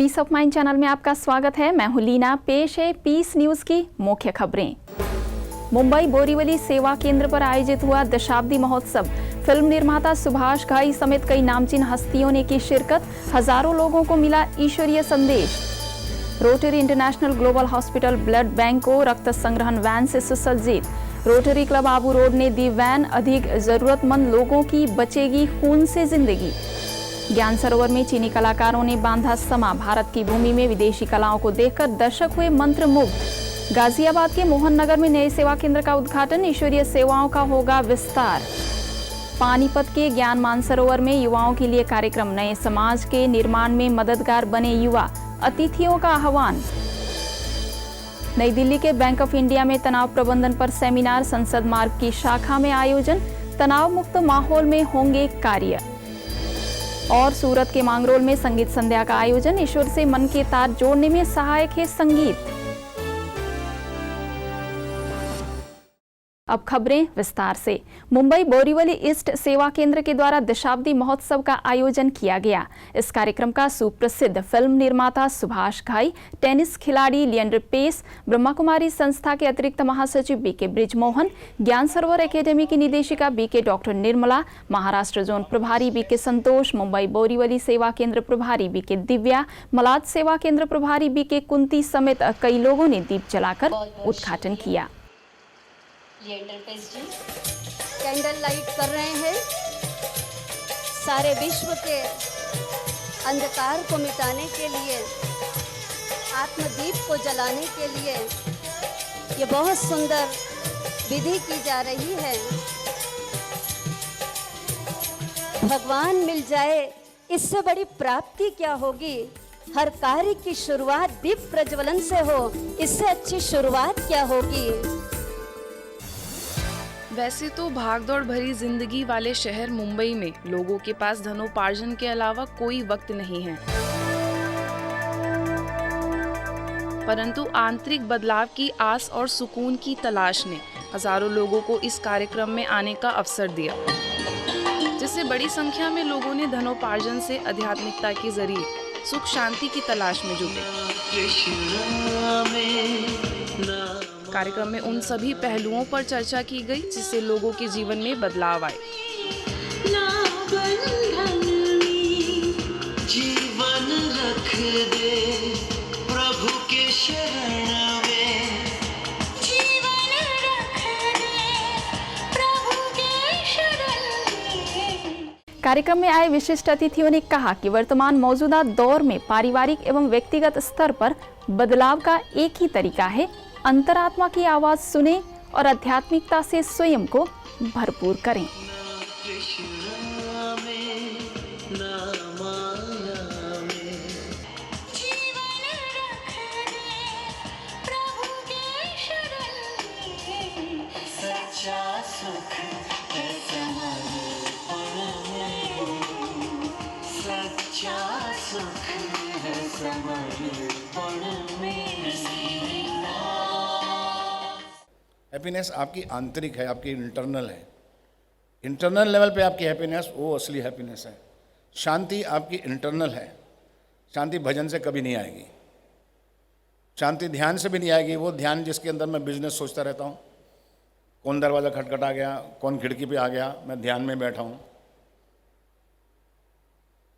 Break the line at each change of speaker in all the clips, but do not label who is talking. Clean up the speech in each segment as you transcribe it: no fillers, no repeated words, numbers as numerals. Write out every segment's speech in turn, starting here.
Piece of mind channel में आपका स्वागत है। मैं हूं लीना। पेश है पीस न्यूज की मुख्य खबरें। मुंबई बोरीवली सेवा केंद्र पर आयोजित हुआ दशाब्दी महोत्सव। फिल्म निर्माता सुभाष घाई समेत कई नामचीन हस्तियों ने की शिरकत। हजारों लोगों को मिला ईश्वरीय संदेश। Rotary international global hospital blood bank को रक्त संग्रहण वैन से सुसज्जित। रोटरी क्लब आबू रोड ने दी वैन। अधिक जरूरतमंद लोगों की बचेगी खून से जिंदगी। ज्ञान सरोवर में चीनी कलाकारों ने बांधा समा। भारत की भूमि में विदेशी कलाओं को देखकर दर्शक हुए मंत्रमुग्ध। गाजियाबाद के मोहन नगर में नए सेवा केंद्र का उद्घाटन। ईश्वरीय सेवाओं का होगा विस्तार। पानीपत के ज्ञान मानसरोवर में युवाओं के लिए कार्यक्रम। नए समाज के निर्माण में मददगार बने युवा। अतिथियों का आह्वान। नई दिल्ली के बैंक ऑफ इंडिया में तनाव प्रबंधन पर सेमिनार। संसद मार्ग की शाखा में आयोजन। तनाव मुक्त माहौल में होंगे कार्य। और सूरत के मांगरोल में संगीत संध्या का आयोजन। ईश्वर से मन के तार जोड़ने में सहायक है संगीत। अब खबरें विस्तार से। मुंबई बोरीवली ईस्ट सेवा केंद्र के द्वारा दशाब्दी महोत्सव का आयोजन किया गया। इस कार्यक्रम का सुप्रसिद्ध फिल्म निर्माता सुभाष घाई, टेनिस खिलाड़ी लिएंडर पेस, ब्रह्मा कुमारी संस्था के अतिरिक्त महासचिव बीके ब्रिजमोहन, ज्ञान सरोवर एकेडमी की निदेशिका BK doctor Nirmala, Maharashtra zone प्रभारी बीके संतोष, मुंबई बोरीवली सेवा केंद्र प्रभारी बीके दिव्या, मलाद सेवा केंद्र प्रभारी बीके कुंती समेत कई लोगों ने दीप जलाकर उद्घाटन किया।
जी कैंडल लाइट कर रहे हैं। सारे विश्व के अंधकार को मिटाने के लिए, आत्मदीप को जलाने के लिए ये बहुत सुंदर विधि की जा रही है। भगवान मिल जाए इससे बड़ी प्राप्ति क्या होगी। हर कार्य की शुरुआत दीप प्रज्वलन से हो, इससे अच्छी शुरुआत क्या होगी।
वैसे तो भागदौड़ भरी जिंदगी वाले शहर मुंबई में लोगों के पास धनोपार्जन के अलावा कोई वक्त नहीं है, परंतु आंतरिक बदलाव की आस और सुकून की तलाश ने हजारों लोगों को इस कार्यक्रम में आने का अवसर दिया, जिससे बड़ी संख्या में लोगों ने धनोपार्जन से आध्यात्मिकता के जरिए सुख शांति की तलाश में जुटे। कार्यक्रम में उन सभी पहलुओं पर चर्चा की गई जिससे लोगों के जीवन में बदलाव आए।
जीवन रख दे प्रभु के शरण में, जीवन रख दे प्रभु के शरण में।
कार्यक्रम में आए विशिष्ट अतिथियों ने कहा कि वर्तमान मौजूदा दौर में पारिवारिक एवं व्यक्तिगत स्तर पर बदलाव का एक ही तरीका है, अंतरात्मा की आवाज सुने और आध्यात्मिकता से स्वयं को भरपूर करें।
हैप्पीनेस आपकी आंतरिक है, आपकी इंटरनल है। इंटरनल लेवल पे आपकी हैप्पीनेस वो असली हैप्पीनेस है। शांति आपकी इंटरनल है। शांति भजन से कभी नहीं आएगी, शांति ध्यान से भी नहीं आएगी। वो ध्यान जिसके अंदर मैं बिजनेस सोचता रहता हूँ, कौन दरवाज़ा खटखटा गया, कौन खिड़की पे आ गया, मैं ध्यान में बैठा हूँ।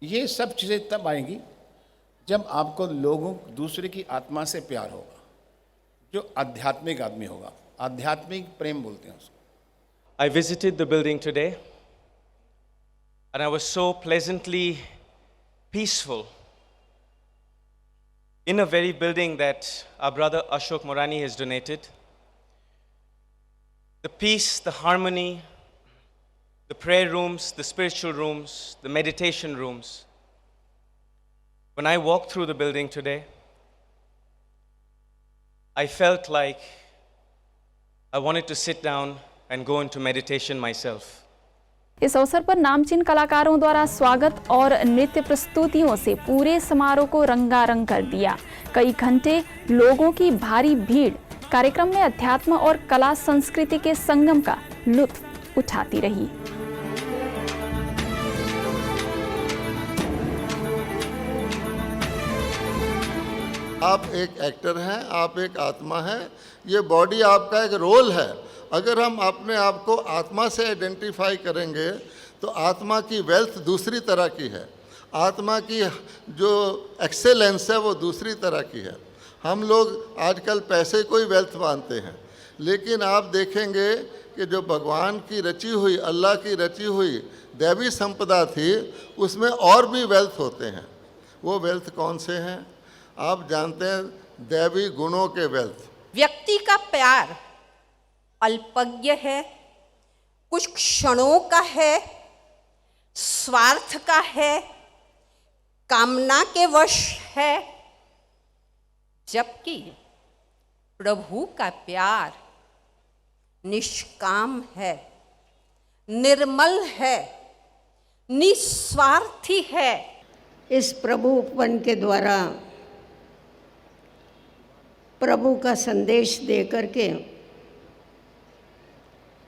ये सब चीज़ें तब आएंगी जब आपको लोगों दूसरे की आत्मा से प्यार होगा, जो आध्यात्मिक आदमी होगा। आध्यात्मिक प्रेम बोलते हैं उसको।
I visited the building today and I was so pleasantly peaceful in a very building that our brother Ashok Morani has donated. The peace, the harmony, the prayer rooms, the spiritual rooms, the meditation rooms. When I walked through the building today, I felt like I wanted to sit down and go into meditation myself.
इस अवसर पर नामचीन कलाकारों द्वारा स्वागत और नृत्य प्रस्तुतियों से पूरे समारोह को रंगारंग कर दिया। कई घंटे लोगों की भारी भीड़ कार्यक्रम में अध्यात्म और कला संस्कृति के संगम का लुत्फ उठाती रही।
आप एक एक्टर हैं, आप एक आत्मा हैं, ये बॉडी आपका एक रोल है। अगर हम अपने आप को आत्मा से आइडेंटिफाई करेंगे तो आत्मा की वेल्थ दूसरी तरह की है, आत्मा की जो एक्सेलेंस है वो दूसरी तरह की है। हम लोग आजकल पैसे को ही वेल्थ मानते हैं, लेकिन आप देखेंगे कि जो भगवान की रची हुई, अल्लाह की रची हुई दैवी संपदा थी, उसमें और भी वेल्थ होते हैं। वो वेल्थ कौन से हैं? आप जानते हैं, दैवी गुणों के वेल्थ।
व्यक्ति का प्यार अल्पज्ञ है, कुछ क्षणों का है, स्वार्थ का है, कामना के वश है, जबकि प्रभु का प्यार निष्काम है, निर्मल है, निस्वार्थी है।
इस प्रभु उपवन के द्वारा प्रभु का संदेश दे करके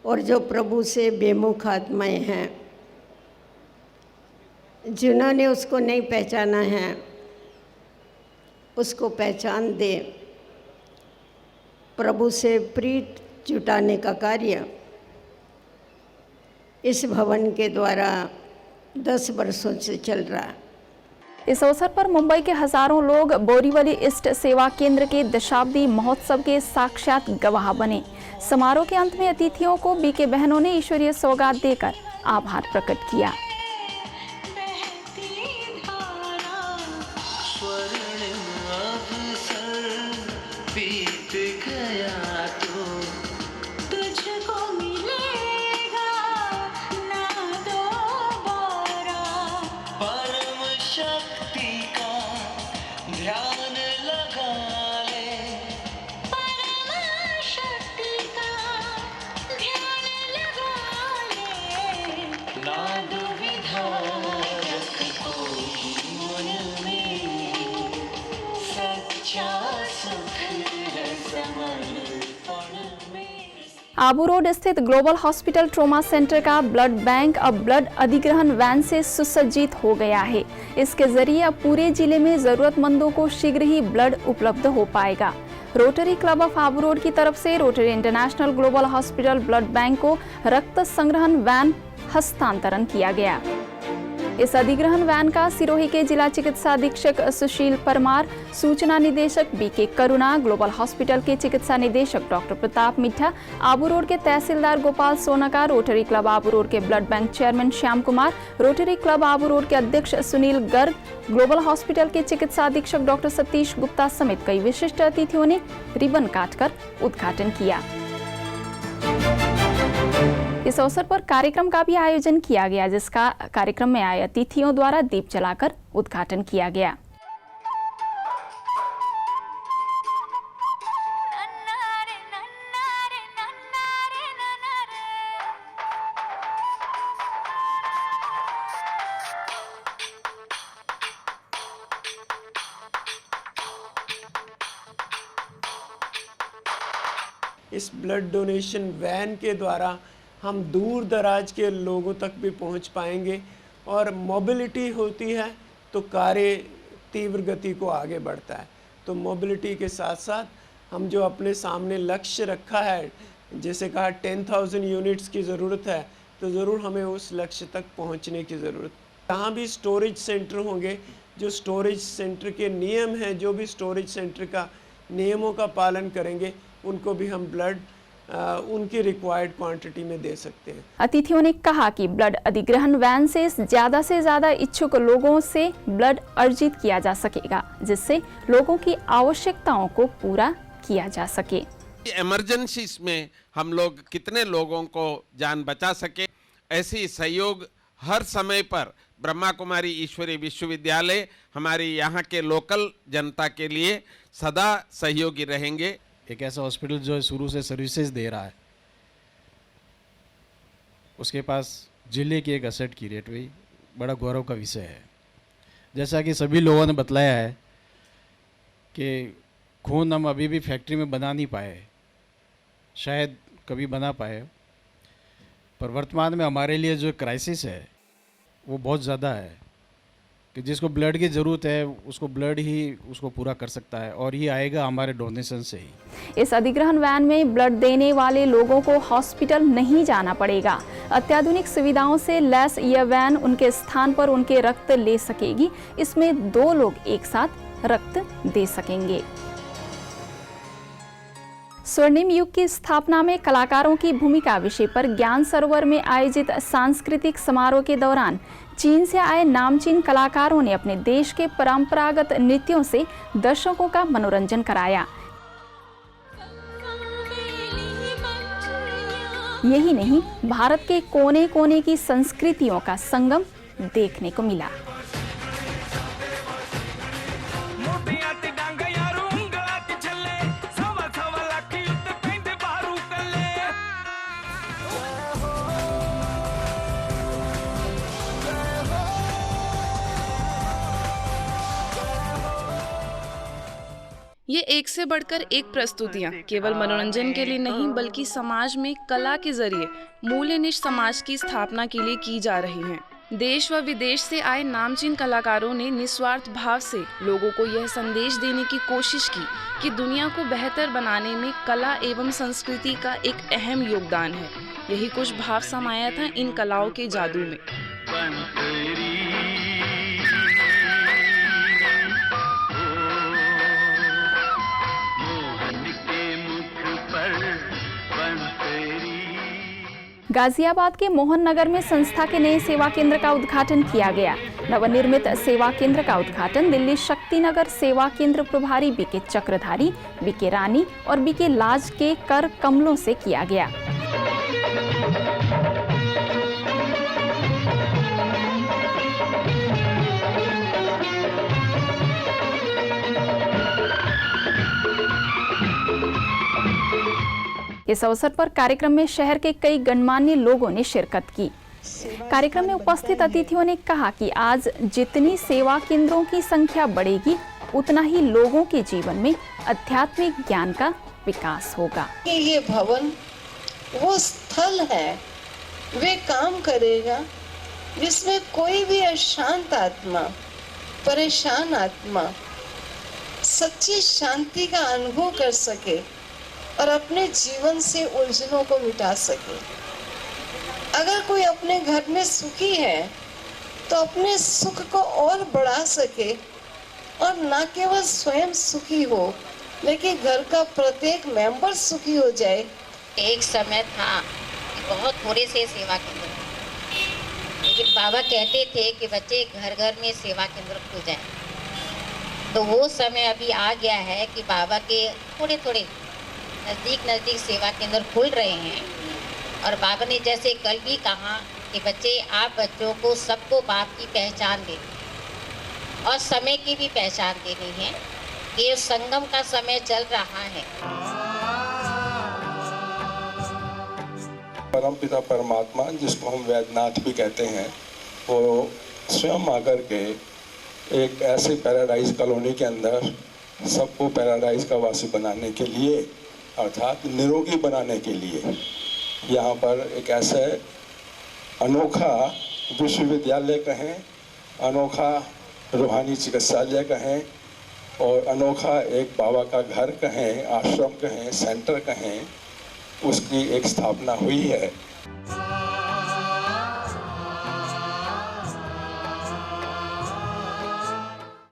और जो प्रभु से बेमुख आत्माएं हैं, जिन्होंने उसको नहीं पहचाना है, उसको पहचान दे, प्रभु से प्रीत जुटाने का कार्य इस भवन के द्वारा 10 वर्षों से चल रहा है।
इस अवसर पर मुंबई के हजारों लोग बोरीवली इष्ट सेवा केंद्र के दशाब्दी महोत्सव के साक्षात गवाह बने। समारोह के अंत में अतिथियों को बीके बहनों ने ईश्वरीय सौगात देकर आभार प्रकट किया। आबू रोड स्थित ग्लोबल हॉस्पिटल ट्रोमा सेंटर का ब्लड बैंक अब ब्लड अधिग्रहण वैन से सुसज्जित हो गया है। इसके जरिए अब पूरे जिले में जरूरतमंदों को शीघ्र ही ब्लड उपलब्ध हो पाएगा। Rotary club of Abu road की तरफ से rotary international global hospital blood bank को रक्त संग्रहण वैन हस्तांतरण किया गया। इस अधिग्रहण वैन का सिरोही के जिला चिकित्सा अधीक्षक सुशील परमार, सूचना निदेशक बीके करुणा, ग्लोबल हॉस्पिटल के चिकित्सा निदेशक डॉक्टर प्रताप मिठा, आबू रोड के तहसीलदार Gopal Sonakar, rotary club Abu road के blood bank chairman Shyam Kumar, rotary club Abu road के अध्यक्ष सुनील गर्ग, ग्लोबल हॉस्पिटल के चिकित्सा अधीक्षक डॉक्टर सतीश गुप्ता समेत कई विशिष्ट अतिथियों ने रिबन काटकर उद्घाटन किया। इस अवसर पर कार्यक्रम का भी आयोजन किया गया, जिसका कार्यक्रम में आए अतिथियों द्वारा दीप जलाकर उद्घाटन किया गया।
इस ब्लड डोनेशन वैन के द्वारा हम दूर दराज के लोगों तक भी पहुंच पाएंगे और मोबिलिटी होती है तो कार्य तीव्र गति को आगे बढ़ता है। तो मोबिलिटी के साथ साथ हम जो अपने सामने लक्ष्य रखा है, जैसे कहा 10,000 यूनिट्स की ज़रूरत है, तो ज़रूर हमें उस लक्ष्य तक पहुंचने की ज़रूरत। यहाँ भी स्टोरेज सेंटर होंगे, जो स्टोरेज सेंटर के नियम हैं, जो भी स्टोरेज सेंटर का नियमों का पालन करेंगे उनको भी हम ब्लड उनकी रिक्वायर्ड क्वांटिटी में दे सकते हैं।
अतिथियों ने कहा कि ब्लड अधिग्रहण वैन से ज्यादा इच्छुक लोगों से ब्लड अर्जित किया जा सकेगा, जिससे लोगों की आवश्यकताओं को पूरा किया जा सके।
इमरजेंसीज में हम लोग कितने लोगों को जान बचा सके, ऐसी सहयोग हर समय पर ब्रह्मा कुमारी ईश्वरी विश्वविद्यालय हमारी यहाँ के लोकल जनता के लिए सदा सहयोगी रहेंगे।
एक ऐसा हॉस्पिटल जो शुरू से सर्विसेज दे रहा है, उसके पास जिले की एक असेट की रेट हुई बड़ा गौरव का विषय है। जैसा कि सभी लोगों ने बतलाया है कि खून हम अभी भी फैक्ट्री में बना नहीं पाए, शायद कभी बना पाए, पर वर्तमान में हमारे लिए जो क्राइसिस है वो बहुत ज़्यादा है। कि जिसको ब्लड की ज़रूरत है उसको ब्लड ही उसको पूरा कर सकता है, और ये आएगा हमारे डोनेशन से ही।
इस अधिग्रहण वैन में ब्लड देने वाले लोगों को हॉस्पिटल नहीं जाना पड़ेगा। अत्याधुनिक सुविधाओं से लैस यह वैन उनके स्थान पर उनके रक्त ले सकेगी। इसमें 2 लोग एक साथ रक्त दे सकेंगे। स्वर्णिम युग की स्थापना में कलाकारों की भूमिका विषय पर ज्ञान सरोवर में आयोजित सांस्कृतिक समारोह के दौरान चीन से आए नामचीन कलाकारों ने अपने देश के परंपरागत नृत्यों से दर्शकों का मनोरंजन कराया। यही नहीं, भारत के कोने कोने की संस्कृतियों का संगम देखने को मिला।
ये एक से बढ़कर एक प्रस्तुतियां केवल मनोरंजन के लिए नहीं बल्कि समाज में कला के जरिए मूल्यनिष्ठ समाज की स्थापना के लिए की जा रही हैं। देश व विदेश से आए नामचीन कलाकारों ने निस्वार्थ भाव से लोगों को यह संदेश देने की कोशिश की कि दुनिया को बेहतर बनाने में कला एवं संस्कृति का एक अहम योगदान है। यही कुछ भाव समाया था इन कलाओं के जादू में।
गाजियाबाद के मोहन नगर में संस्था के नए सेवा केंद्र का उद्घाटन किया गया। नवनिर्मित सेवा केंद्र का उद्घाटन दिल्ली शक्ति नगर सेवा केंद्र प्रभारी बीके चक्रधारी, बीके रानी और बीके लाज के कर कमलों से किया गया। इस अवसर पर कार्यक्रम में शहर के कई गणमान्य लोगों ने शिरकत की। कार्यक्रम में उपस्थित अतिथियों ने कहा कि आज जितनी सेवा केंद्रों की संख्या बढ़ेगी उतना ही लोगों के जीवन में आध्यात्मिक ज्ञान का विकास होगा।
ये भवन वो स्थल है, वे काम करेगा जिसमें कोई भी अशांत आत्मा, परेशान आत्मा सच्ची शांति का अनुभव कर सके और अपने जीवन से उलझनों को मिटा सके। अगर कोई अपने घर में सुखी है तो अपने सुख को और बढ़ा सके और न केवल स्वयं सुखी हो लेकिन घर का प्रत्येक मेंबर सुखी हो जाए।
एक समय था कि बहुत थोड़े से सेवा केंद्र, लेकिन बाबा कहते थे कि बच्चे घर घर में सेवा केंद्र खुल जाए। तो वो समय अभी आ गया है कि बाबा के थोड़े थोड़े नज़दीक सेवा केंद्र खुल रहे हैं। और बाबा ने जैसे कल भी कहा कि बच्चे आप बच्चों को सबको बाप की पहचान देनी और समय की भी पहचान देनी है। ये संगम का समय चल रहा है।
परमपिता परमात्मा, जिसको हम वैद्यनाथ भी कहते हैं, वो स्वयं आकर के एक ऐसे पैराडाइज कॉलोनी के अंदर सबको पैराडाइज का वासी बनाने के लिए अर्थात निरोगी बनाने के लिए यहाँ पर एक ऐसा अनोखा विश्वविद्यालय कहें, अनोखा रूहानी चिकित्सालय कहें और अनोखा एक बाबा का घर कहें, आश्रम कहें, सेंटर कहें, उसकी एक स्थापना हुई है।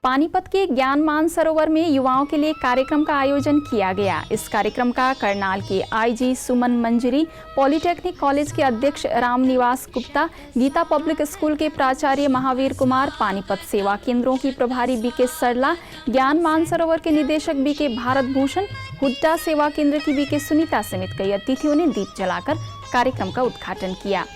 पानीपत के ज्ञान मानसरोवर में युवाओं के लिए कार्यक्रम का आयोजन किया गया। इस कार्यक्रम का करनाल के आईजी सुमन मंजरी, पॉलिटेक्निक कॉलेज के अध्यक्ष रामनिवास गुप्ता, गीता पब्लिक स्कूल के प्राचार्य महावीर कुमार, पानीपत सेवा केंद्रों की प्रभारी बीके सरला, ज्ञान मानसरोवर के निदेशक बीके भारत भूषण, हुड्डा सेवा केंद्र की बीके सुनीता समेत कई अतिथियों ने दीप जलाकर कार्यक्रम का उद्घाटन किया।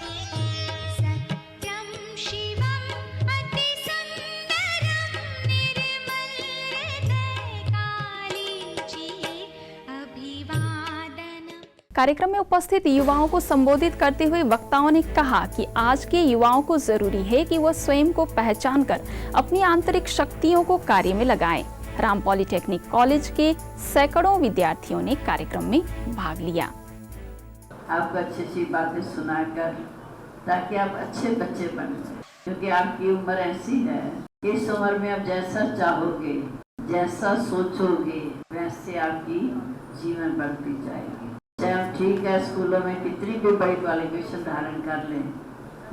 कार्यक्रम में उपस्थित युवाओं को संबोधित करते हुए वक्ताओं ने कहा कि आज के युवाओं को जरूरी है कि वह स्वयं को पहचान कर अपनी आंतरिक शक्तियों को कार्य में लगाएं। राम पॉलिटेक्निक कॉलेज के सैकड़ों विद्यार्थियों ने कार्यक्रम में भाग लिया।
आपको अच्छी अच्छी बातें सुनाकर ताकि आप अच्छे बच्चे बन सकें, क्योंकि आपकी उम्र ऐसी है इस उम्र में आप जैसा चाहोगे, जैसा सोचोगे, वैसे आपकी जीवन बढ़ती जाएगी। चाहे हम ठीक है स्कूलों में कितनी भी बड़ी क्वालिफिकेशन धारण कर लें,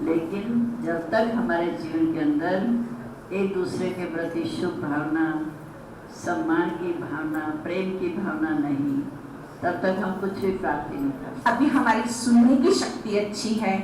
लेकिन जब तक हमारे जीवन के अंदर एक दूसरे के प्रति शुभ भावना, सम्मान की भावना, प्रेम की भावना नहीं, तब तक हम कुछ भी प्राप्ति नहीं कर सकते।
अभी हमारी सुनने की शक्ति अच्छी है,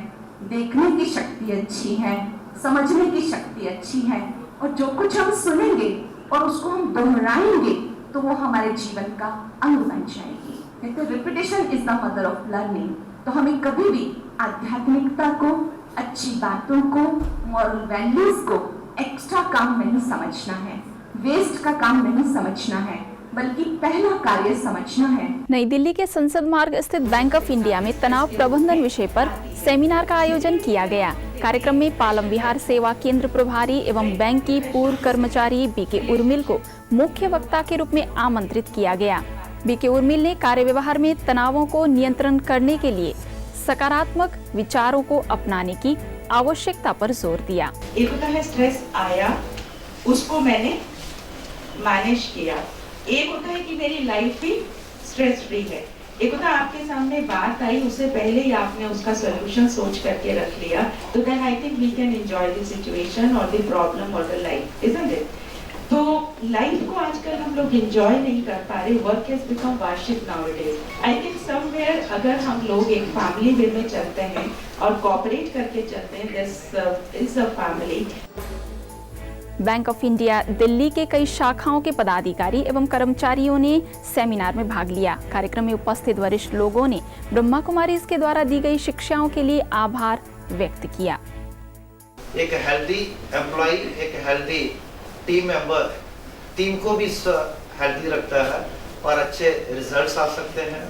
देखने की शक्ति अच्छी है, समझने की शक्ति अच्छी है, और जो कुछ हम सुनेंगे और उसको हम दोहराएंगे तो वो हमारे जीवन का अंग बन जाएगी। कहते repetition is the mother of learning. तो हमें कभी भी आध्यात्मिकता को, अच्छी बातों को, मॉरल वैल्यूज को एक्स्ट्रा काम नहीं समझना है, वेस्ट का काम नहीं समझना है, बल्कि पहला कार्य समझना है।
नई दिल्ली के संसद मार्ग स्थित बैंक ऑफ इंडिया में तनाव प्रबंधन विषय पर सेमिनार का आयोजन किया गया। कार्यक्रम में पालम विहार सेवा केंद्र प्रभारी एवं बैंक की पूर्व कर्मचारी बीके उर्मिल को मुख्य वक्ता के रूप में आमंत्रित किया गया। बीके उर्मिल ने कार्य व्यवहार में तनावों को नियंत्रण करने के लिए सकारात्मक विचारों को अपनाने की आवश्यकता पर जोर दिया।
एक होता है स्ट्रेस आया, उसको मैंने मैनेज किया। एक होता है कि मेरी लाइफ भी स्ट्रेस फ्री है। एक होता है आपके सामने बात आई, उससे पहले ही आपने उसका सॉल्यूशन सोच करके रख लिया, तो then I think we can enjoy the situation और द प्रॉब्लम और द लाइफ, इजंट इट? तो लाइफ को आजकल हम लोग एंजॉय नहीं कर पा रहे। Work has become worship nowadays. I think somewhere अगर हम लोग एक फैमिली वे में चलते हैं और कोऑपरेट करके चलते हैं, this is a family.
Bank of India Delhi के कई शाखाओं के पदाधिकारी एवं कर्मचारियों ने सेमिनार में भाग लिया। कार्यक्रम में उपस्थित वरिष्ठ लोगों ने ब्रह्मा कुमारी के द्वारा दी गई शिक्षाओं के लिए आभार व्यक्त किया।
एक हेल्दी एम्प्लॉय, एक हेल्दी टीम मेंबर टीम को भी हेल्दी रखता है और अच्छे रिजल्ट्स आ सकते हैं।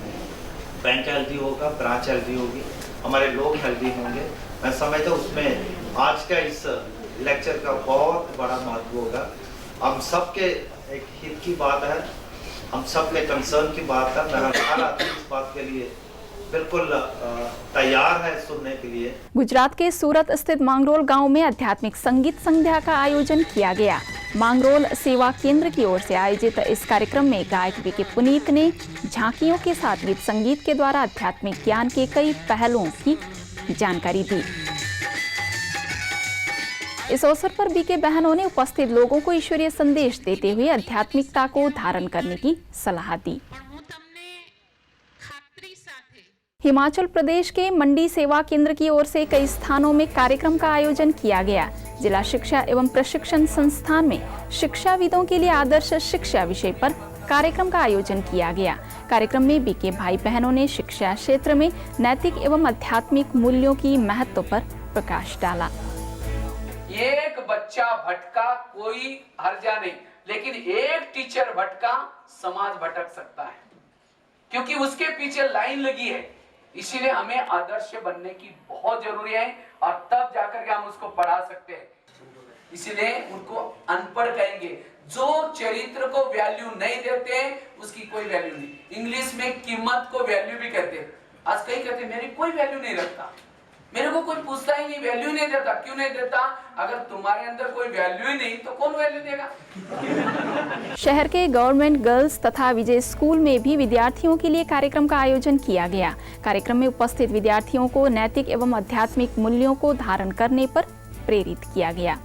बैंक हेल्दी होगा, ब्रांच हेल्दी होगी, हमारे लोग हेल्दी होंगे। मैं समझता हूँ उसमें आज का इस लेक्चर का बहुत बड़ा महत्व होगा। हम सबके एक हित की बात है, हम सबके कंसर्न की बात है। मैं हर आदमी इस बात के लिए बिल्कुल तैयार है सुनने के लिए।
गुजरात के सूरत स्थित मांगरोल गांव में आध्यात्मिक संगीत संध्या का आयोजन किया गया। मांगरोल सेवा केंद्र की ओर से आयोजित इस कार्यक्रम में गायक बीके पुनीत ने झांकियों के साथ गीत संगीत के द्वारा आध्यात्मिक ज्ञान के कई पहलुओं की जानकारी दी। इस अवसर पर बीके बहनों ने उपस्थित लोगों को ईश्वरीय संदेश देते हुए आध्यात्मिकता को धारण करने की सलाह दी। हिमाचल प्रदेश के मंडी सेवा केंद्र की ओर से कई स्थानों में कार्यक्रम का आयोजन किया गया। जिला शिक्षा एवं प्रशिक्षण संस्थान में शिक्षाविदों के लिए आदर्श शिक्षा विषय पर कार्यक्रम का आयोजन किया गया। कार्यक्रम में बीके भाई बहनों ने शिक्षा क्षेत्र में नैतिक एवं आध्यात्मिक मूल्यों की महत्व पर प्रकाश डाला।
एक बच्चा भटका कोई हर्जा नहीं, लेकिन एक टीचर भटका समाज भटक सकता है, क्योंकि उसके पीछे लाइन लगी है। इसीलिए हमें आदर्श बनने की बहुत जरूरी है और तब जाकर के हम उसको पढ़ा सकते हैं। इसीलिए उनको अनपढ़ कहेंगे। जो चरित्र को वैल्यू नहीं देते हैं उसकी कोई वैल्यू नहीं। इंग्लिश में कीमत को वैल्यू भी कहते हैं। आज कई कहते हैं मेरी कोई वैल्यू नहीं रखता, मेरे को कोई पूछता ही नहीं, वैल्यू नहीं देता। क्यों नहीं देता? अगर तुम्हारे अंदर कोई वैल्यू ही नहीं तो कौन वैल्यू देगा?
शहर के गवर्नमेंट गर्ल्स तथा विजय स्कूल में भी विद्यार्थियों के लिए कार्यक्रम का आयोजन किया गया। कार्यक्रम में उपस्थित विद्यार्थियों को नैतिक एवं आध्यात्मिक मूल्यों को धारण करने पर प्रेरित किया गया।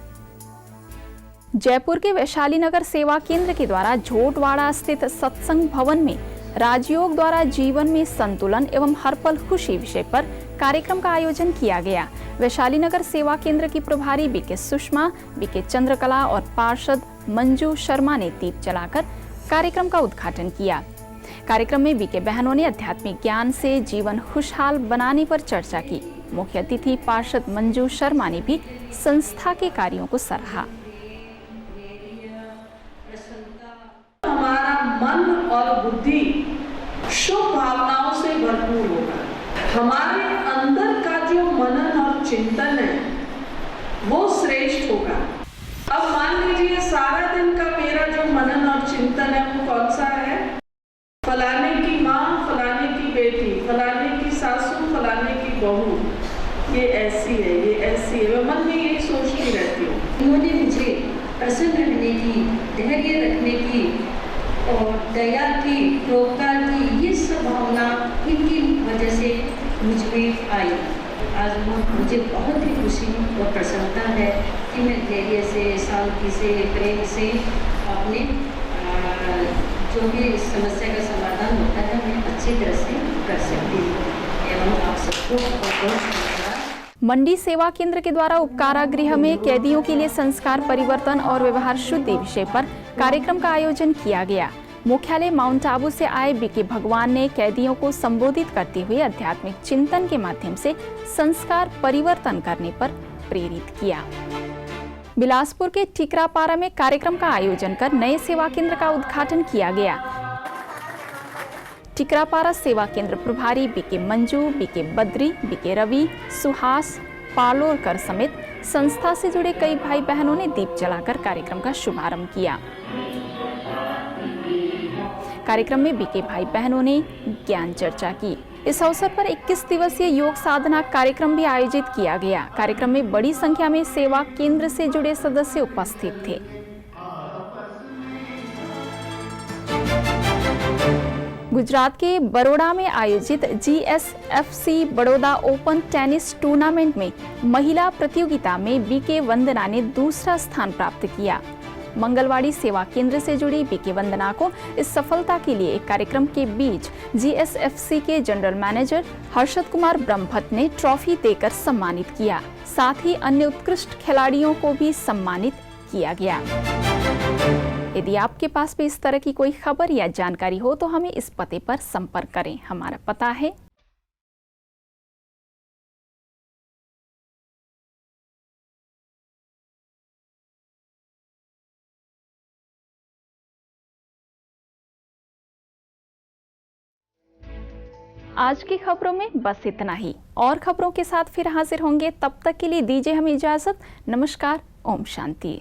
जयपुर के वैशाली नगर सेवा केंद्र के द्वारा झोटवाड़ा स्थित सत्संग भवन में राजयोग द्वारा जीवन में संतुलन एवं हर पल खुशी विषय पर कार्यक्रम का आयोजन किया गया। वैशाली नगर सेवा केंद्र की प्रभारी बीके सुषमा, बीके चंद्रकला और पार्षद मंजू शर्मा ने दीप जलाकर कार्यक्रम का उद्घाटन किया। कार्यक्रम में बीके बहनों ने आध्यात्मिक ज्ञान से जीवन खुशहाल बनाने पर चर्चा की। मुख्य अतिथि पार्षद मंजू शर्मा ने भी संस्था के कार्यों को सराहा।
हमारा मन और बुद्धि शुभ भावनाओं से भरपूर होगा। हमारे अंदर का जो मनन और चिंतन है वो श्रेष्ठ होगा। अब मान लीजिए सारा दिन का मेरा जो मनन और चिंतन है वो कौन सा है? फलाने की माँ, फलाने की बेटी, फलाने की सासू, फलाने की बहू, ये ऐसी है, ये ऐसी है। मैं मन में यही सोचती रहती हूँ। उन्होंने मुझे
प्रसन्न रहने की, धैर्य रखने की और दया की, परोपकार की, ये सब भावना इनकी वजह से मुझ में आई। आज मुझे बहुत ही खुशी और प्रसन्नता है कि मैं धैर्य से, शांति से, प्रेम से अपने जो भी समस्या का समाधान होता है मैं अच्छी तरह से कर सकती हूँ। एवं आप सबको बहुत धन्यवाद।
मंडी सेवा केंद्र के द्वारा उपकारागृह में कैदियों के लिए संस्कार परिवर्तन और व्यवहार शुद्धि विषय पर कार्यक्रम का आयोजन किया गया। मुख्यालय माउंट आबू से आए बीके भगवान ने कैदियों को संबोधित करते हुए आध्यात्मिक चिंतन के माध्यम से संस्कार परिवर्तन करने पर प्रेरित किया। बिलासपुर के टिकरापारा में कार्यक्रम का आयोजन कर नए सेवा केंद्र का उद्घाटन किया गया। टिकरापारा सेवा केंद्र प्रभारी BK Manju, BK Badri, BK Ravi, Suhas, Palorkar समेत संस्था से जुड़े कई भाई बहनों ने दीप जलाकर कार्यक्रम का शुभारंभ किया। कार्यक्रम में बीके भाई बहनों ने ज्ञान चर्चा की। इस अवसर पर 21 दिवसीय योग साधना कार्यक्रम भी आयोजित किया गया। कार्यक्रम में बड़ी संख्या में सेवा केंद्र से जुड़े सदस्य उपस्थित थे। गुजरात के बड़ौदा में आयोजित GSFC Baroda open tennis tournament में महिला प्रतियोगिता में बीके वंदना ने दूसरा स्थान प्राप्त किया। मंगलवाड़ी सेवा केंद्र से जुड़ी बीके वंदना को इस सफलता के लिए एक कार्यक्रम के बीच GSFC के जनरल मैनेजर हर्षद कुमार ब्रह्मभट्ट ने ट्रॉफी देकर सम्मानित किया। साथ ही अन्य उत्कृष्ट खिलाड़ियों को भी सम्मानित किया गया। यदि आपके पास भी इस तरह की कोई खबर या जानकारी हो तो हमें इस पते पर संपर्क करें। हमारा पता है आज की खबरों में बस इतना ही। और खबरों के साथ फिर हाजिर होंगे, तब तक के लिए दीजिए हमें इजाजत। नमस्कार, ओम शांति।